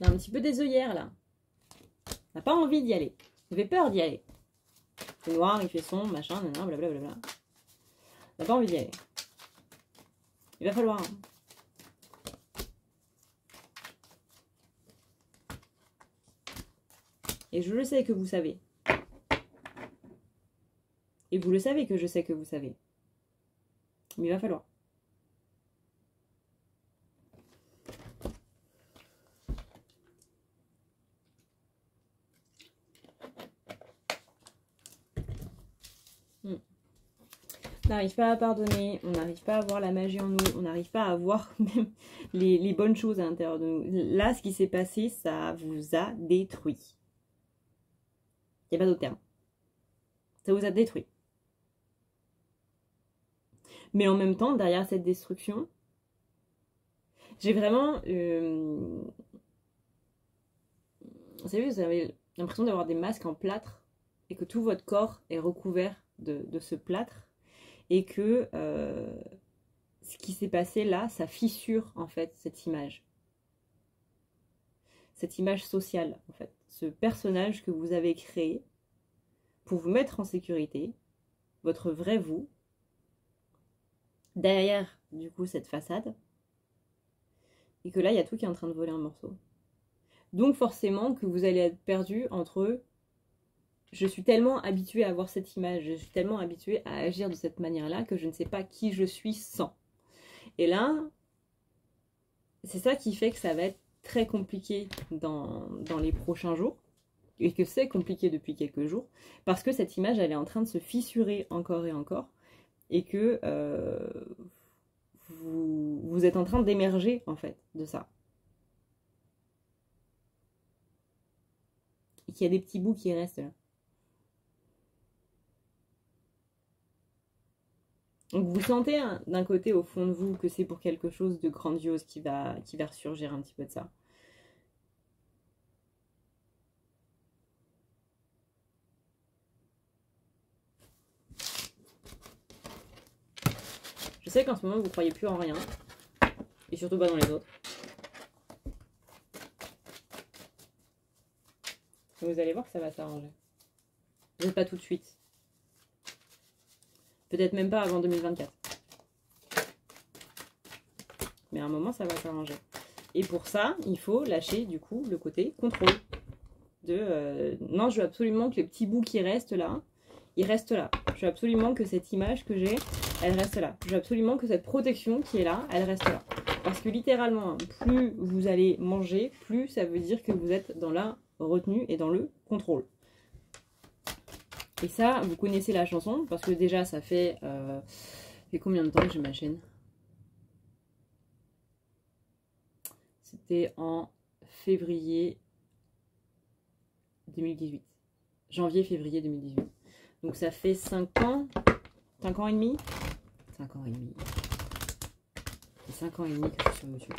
il y a un petit peu des œillères là. On n'a pas envie d'y aller. Vous avez peur d'y aller. C'est noir, il fait sombre, machin, nanana, blablabla. On n'a pas envie d'y aller. Il va falloir... Et je le sais que vous savez. Et vous le savez que je sais que vous savez. Mais il va falloir. On n'arrive pas à pardonner, on n'arrive pas à voir la magie en nous, on n'arrive pas à voir même les bonnes choses à l'intérieur de nous. Là, ce qui s'est passé, ça vous a détruit. Il n'y a pas d'autre terme. Ça vous a détruit. Mais en même temps, derrière cette destruction, j'ai vraiment... Vous savez, vous avez l'impression d'avoir des masques en plâtre et que tout votre corps est recouvert de ce plâtre et que ce qui s'est passé là, ça fissure en fait cette image. Cette image sociale en fait. Ce personnage que vous avez créé pour vous mettre en sécurité, votre vrai vous, derrière du coup cette façade, et que là il y a tout qui est en train de voler un morceau. Donc forcément que vous allez être perdu entre je suis tellement habituée à avoir cette image, je suis tellement habituée à agir de cette manière-là que je ne sais pas qui je suis sans. Et là, c'est ça qui fait que ça va être très compliqué dans les prochains jours, et que c'est compliqué depuis quelques jours, parce que cette image, elle est en train de se fissurer encore et encore, et que vous êtes en train d'émerger, en fait, de ça. Et qu'il y a des petits bouts qui restent là. Donc vous sentez d'un côté au fond de vous que c'est pour quelque chose de grandiose qui va ressurgir un petit peu de ça. Je sais qu'en ce moment vous ne croyez plus en rien. Et surtout pas dans les autres. Vous allez voir que ça va s'arranger. Peut-être pas tout de suite. Peut-être même pas avant 2024. Mais à un moment, ça va s'arranger. Et pour ça, il faut lâcher du coup le côté contrôle. Non, je veux absolument que les petits bouts qui restent là, ils restent là. Je veux absolument que cette image que j'ai, elle reste là. Je veux absolument que cette protection qui est là, elle reste là. Parce que littéralement, plus vous allez manger, plus ça veut dire que vous êtes dans la retenue et dans le contrôle. Et ça, vous connaissez la chanson, parce que déjà, ça fait combien de temps que j'ai ma chaîne? C'était en février 2018. Janvier-février 2018. Donc ça fait 5 ans, 5 ans et demi 5 ans et demi. C'est 5 ans et demi que je suis sur YouTube.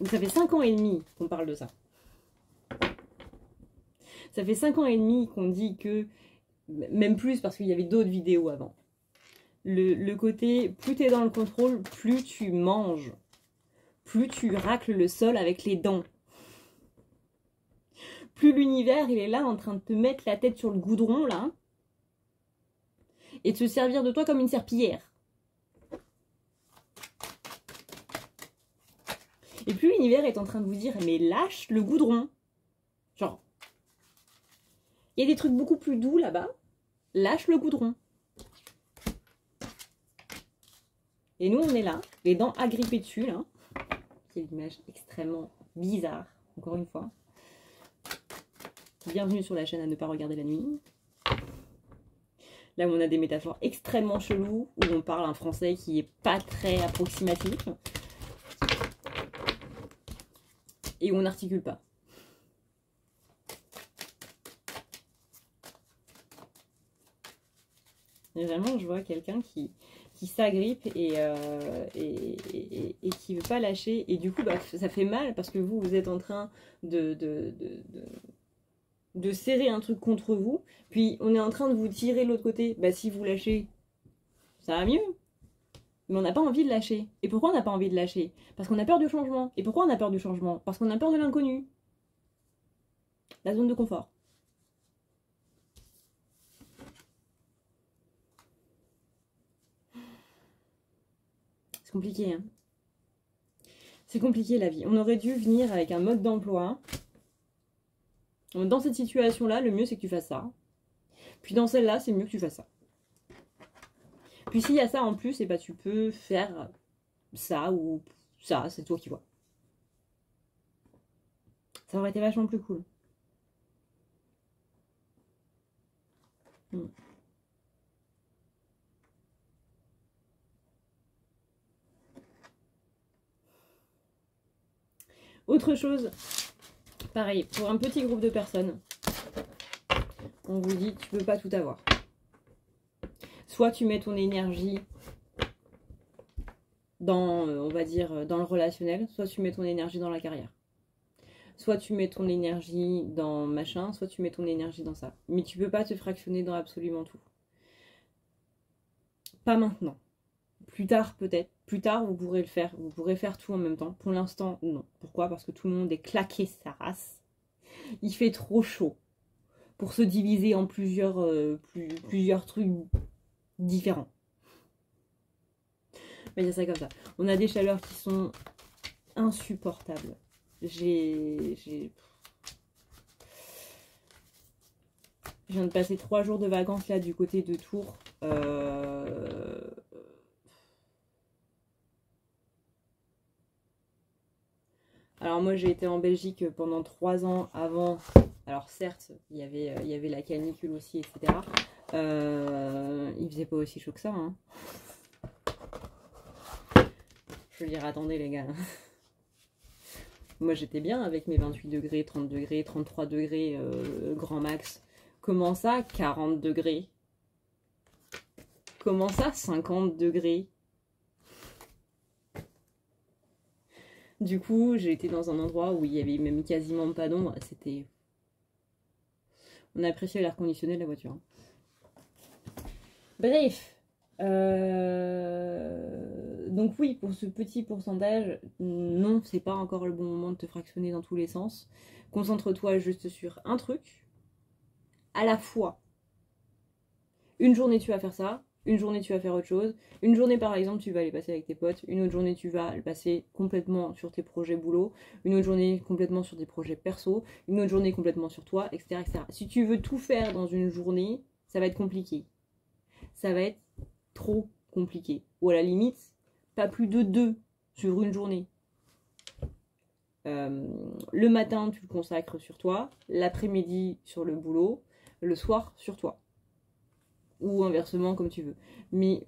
Donc ça fait 5 ans et demi qu'on parle de ça. Ça fait 5 ans et demi qu'on dit que, même plus parce qu'il y avait d'autres vidéos avant, le côté, plus tu es dans le contrôle, plus tu manges, plus tu racles le sol avec les dents. Plus l'univers, il est là en train de te mettre la tête sur le goudron, là, et de se servir de toi comme une serpillière. Et plus l'univers est en train de vous dire, mais lâche le goudron. Genre, il y a des trucs beaucoup plus doux là-bas. Lâche le goudron. Et nous, on est là, les dents agrippées dessus, là. C'est une image extrêmement bizarre, encore une fois. Bienvenue sur la chaîne à ne pas regarder la nuit. Là où on a des métaphores extrêmement cheloues, où on parle un français qui est pas très approximatif. Et où on n'articule pas. Et vraiment, je vois quelqu'un qui s'agrippe et qui ne veut pas lâcher. Et du coup, bah, ça fait mal parce que vous êtes en train de serrer un truc contre vous. Puis, on est en train de vous tirer de l'autre côté. Bah, si vous lâchez, ça va mieux. Mais on n'a pas envie de lâcher. Et pourquoi on n'a pas envie de lâcher? Parce qu'on a peur du changement. Et pourquoi on a peur du changement? Parce qu'on a peur de l'inconnu. La zone de confort. C'est compliqué, hein. C'est compliqué la vie. On aurait dû venir avec un mode d'emploi. Dans cette situation-là, le mieux c'est que tu fasses ça. Puis dans celle-là, c'est mieux que tu fasses ça. Puis s'il y a ça en plus, et bah tu peux faire ça ou ça, c'est toi qui vois. Ça aurait été vachement plus cool. Autre chose, pareil, pour un petit groupe de personnes, on vous dit tu peux pas tout avoir. Soit tu mets ton énergie dans, on va dire, dans le relationnel, soit tu mets ton énergie dans la carrière. Soit tu mets ton énergie dans machin, soit tu mets ton énergie dans ça. Mais tu peux pas te fractionner dans absolument tout. Pas maintenant. Plus tard peut-être. Plus tard vous pourrez le faire. Vous pourrez faire tout en même temps. Pour l'instant, non. Pourquoi? Parce que tout le monde est claqué sa race. Il fait trop chaud pour se diviser en plusieurs trucs différents. Mais il y a ça comme ça. On a des chaleurs qui sont insupportables. Je viens de passer 3 jours de vacances là du côté de Tours. Alors moi j'ai été en Belgique pendant 3 ans avant. Alors certes, il y avait la canicule aussi, etc. Il faisait pas aussi chaud que ça. Hein. Je veux dire, attendez les gars. Moi j'étais bien avec mes 28 degrés, 30 degrés, 33 degrés grand max. Comment ça 40 degrés? Comment ça 50 degrés? Du coup j'ai été dans un endroit où il y avait même quasiment pas d'ombre. C'était... On a apprécié l'air conditionné de la voiture. Bref. Donc oui, pour ce petit pourcentage, non, c'est pas encore le bon moment de te fractionner dans tous les sens. Concentre-toi juste sur un truc, à la fois. Une journée tu vas faire ça, une journée tu vas faire autre chose, une journée par exemple tu vas aller passer avec tes potes, une autre journée tu vas le passer complètement sur tes projets boulot, une autre journée complètement sur des projets perso, une autre journée complètement sur toi, etc., etc. Si tu veux tout faire dans une journée, ça va être compliqué. Ça va être trop compliqué. Ou à la limite, pas plus de 2 sur une journée. Le matin, tu le consacres sur toi, l'après-midi sur le boulot, le soir sur toi. Ou inversement, comme tu veux. Mais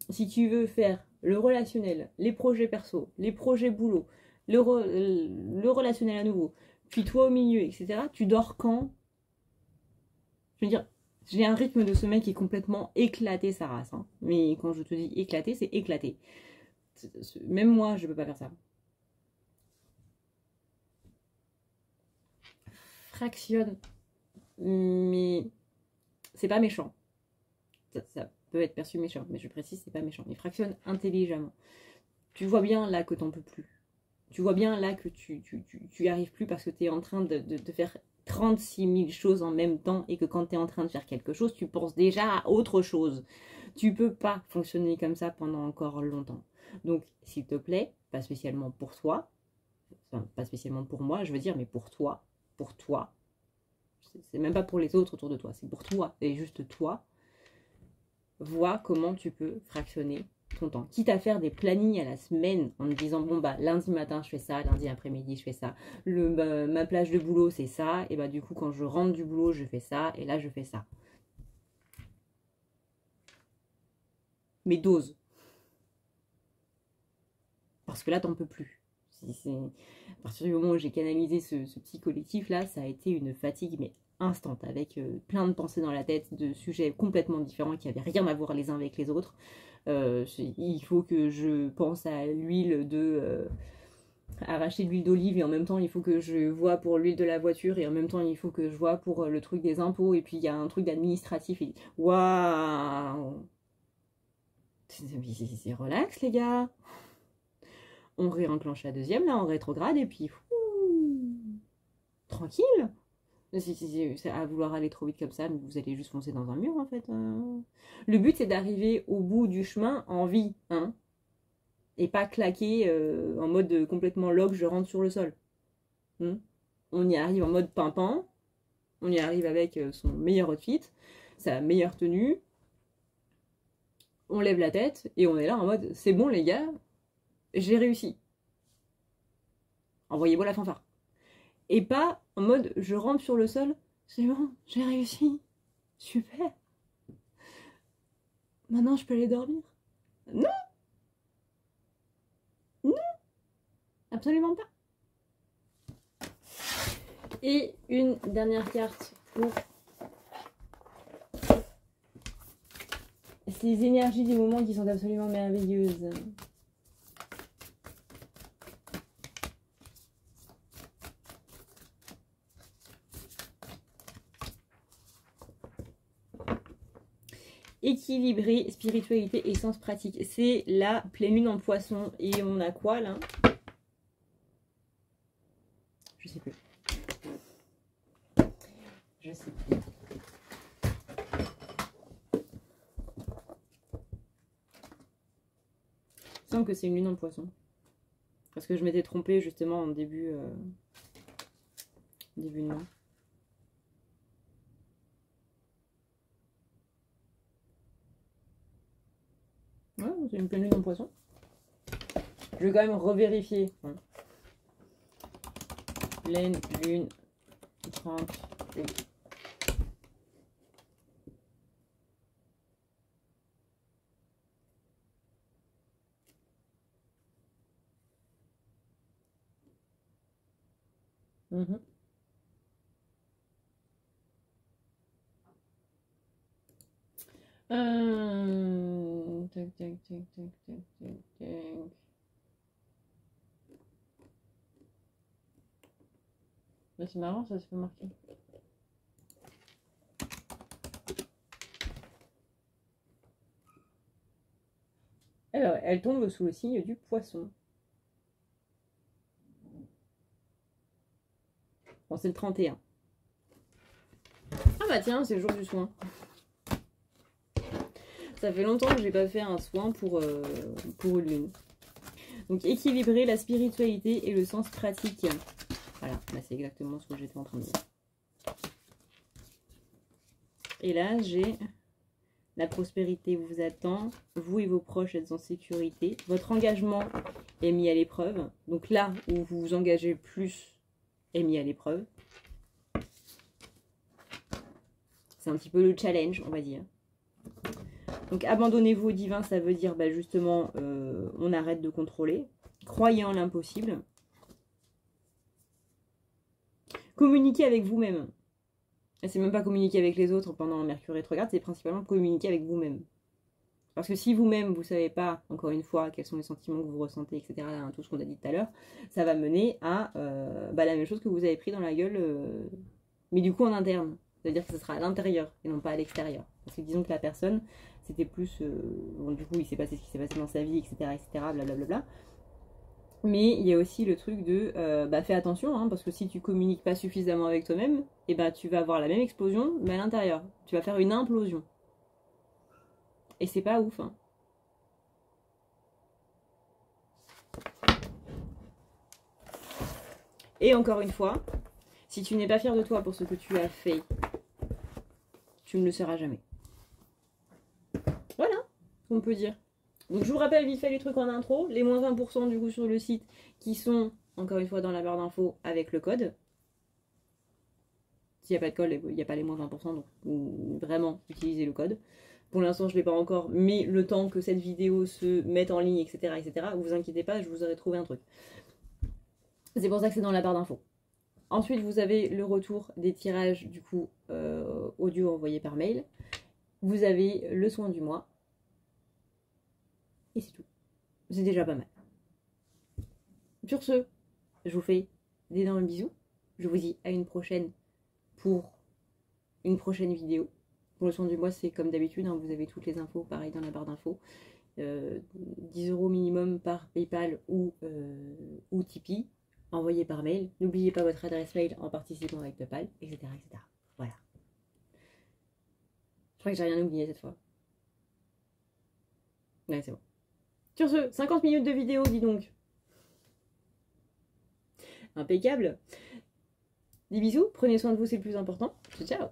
si tu veux faire le relationnel, les projets perso, les projets boulot, le relationnel à nouveau, puis toi au milieu, etc., tu dors quand? Je veux dire, j'ai un rythme de sommeil qui est complètement éclaté sa race. Hein. Mais quand je te dis éclaté, c'est éclaté. Même moi, je peux pas faire ça. Fractionne. Mais c'est pas méchant. Ça peut être perçu méchant, mais je précise, c'est pas méchant. Mais fractionne intelligemment. Tu vois bien là que t'en peux plus. Tu vois bien là que tu y arrives plus parce que tu es en train de faire 36 000 choses en même temps et que quand tu es en train de faire quelque chose, tu penses déjà à autre chose. Tu peux pas fonctionner comme ça pendant encore longtemps. Donc, s'il te plaît, pas spécialement pour toi, enfin, pas spécialement pour moi, je veux dire, mais pour toi, c'est même pas pour les autres autour de toi, c'est pour toi et juste toi, vois comment tu peux fractionner ton temps. Quitte à faire des plannings à la semaine en me disant, bon, bah, lundi matin, je fais ça, lundi après-midi, je fais ça. Ma plage de boulot, c'est ça. Et bah, du coup, quand je rentre du boulot, je fais ça. Et là, je fais ça. Mais dose. Parce que là, t'en peux plus. À partir du moment où j'ai canalisé ce petit collectif-là, ça a été une fatigue, mais instante, avec plein de pensées dans la tête, de sujets complètement différents qui n'avaient rien à voir les uns avec les autres. Il faut que je pense à l'huile à racheter de l'huile d'olive, et en même temps il faut que je vois pour l'huile de la voiture, et en même temps il faut que je vois pour le truc des impôts, et puis il y a un truc d'administratif, et waouh, c'est relax les gars, on réenclenche la deuxième là en rétrograde, et puis tranquille. C'est à vouloir aller trop vite comme ça, mais vous allez juste foncer dans un mur en fait. Le but c'est d'arriver au bout du chemin en vie, hein, et pas claquer en mode complètement log, je rentre sur le sol. On y arrive en mode pimpant, on y arrive avec son meilleur outfit, sa meilleure tenue, on lève la tête et on est là en mode c'est bon les gars, j'ai réussi. Envoyez-moi la fanfare. Et pas en mode je rentre sur le sol, c'est bon, j'ai réussi, super. Maintenant je peux aller dormir. Non, non, absolument pas. Et une dernière carte pour ces énergies du moment qui sont absolument merveilleuses. Équilibré, spiritualité et sens pratique. C'est la pleine lune en poisson. Et on a quoi là? Je sais plus. Je sais plus. Il semble que c'est une lune en poisson. Parce que je m'étais trompée justement en début de mois. Ouais, c'est une pleine lune en poisson. Je vais quand même revérifier. Ouais. Pleine lune 30 août. Tac, tac, tac, tac, tac, tac, tac. Là, c'est marrant, ça se fait marquer. Alors, elle tombe sous le signe du poisson. Bon, c'est le 31. Ah bah tiens, c'est le jour du soin. Ça fait longtemps que j'ai pas fait un soin pour une lune. Donc équilibrer la spiritualité et le sens pratique. Voilà, bah, c'est exactement ce que j'étais en train de dire. Et là, j'ai la prospérité vous attend. Vous et vos proches êtes en sécurité. Votre engagement est mis à l'épreuve. Donc là où vous vous engagez plus est mis à l'épreuve. C'est un petit peu le challenge, on va dire. Donc abandonnez-vous au divin, ça veut dire bah, justement on arrête de contrôler. Croyez en l'impossible. Communiquez avec vous-même. C'est même pas communiquer avec les autres pendant Mercure rétrograde, c'est principalement communiquer avec vous-même. Parce que si vous-même, vous savez pas, encore une fois, quels sont les sentiments que vous ressentez, etc., hein, tout ce qu'on a dit tout à l'heure, ça va mener à bah, la même chose que vous avez pris dans la gueule, mais du coup en interne. C'est-à-dire que ce sera à l'intérieur et non pas à l'extérieur. Parce que disons que la personne, c'était plus... bon, du coup, il s'est passé ce qui s'est passé dans sa vie, etc., blablabla. Mais il y a aussi le truc de bah, fais attention, hein, parce que si tu communiques pas suffisamment avec toi-même, et bah, tu vas avoir la même explosion, mais à l'intérieur. Tu vas faire une implosion. Et c'est pas ouf. Hein. Et encore une fois, si tu n'es pas fier de toi pour ce que tu as fait, tu ne le seras jamais. Voilà ce qu'on peut dire. Donc je vous rappelle vite fait les trucs en intro, les moins 20% du coup sur le site qui sont encore une fois dans la barre d'infos avec le code. S'il n'y a pas de code, il n'y a pas les moins 20%, donc vraiment utilisez le code. Pour l'instant je ne l'ai pas encore, mais le temps que cette vidéo se mette en ligne, etc., vous inquiétez pas, je vous aurai trouvé un truc. C'est pour ça que c'est dans la barre d'infos. Ensuite vous avez le retour des tirages du coup audio envoyés par mail. Vous avez le soin du mois. Et c'est tout. C'est déjà pas mal. Sur ce, je vous fais d'énormes bisous. Je vous dis à une prochaine pour une prochaine vidéo. Pour le soin du mois, c'est comme d'habitude, hein, vous avez toutes les infos, pareil dans la barre d'infos. 10 € minimum par PayPal ou Tipeee, envoyé par mail. N'oubliez pas votre adresse mail en participant avec PayPal, etc., etc. Voilà. Je crois que j'ai rien oublié cette fois. Ouais, c'est bon. Sur ce, 50 minutes de vidéo, dis donc. Impeccable. Des bisous, prenez soin de vous, c'est le plus important. Ciao, ciao.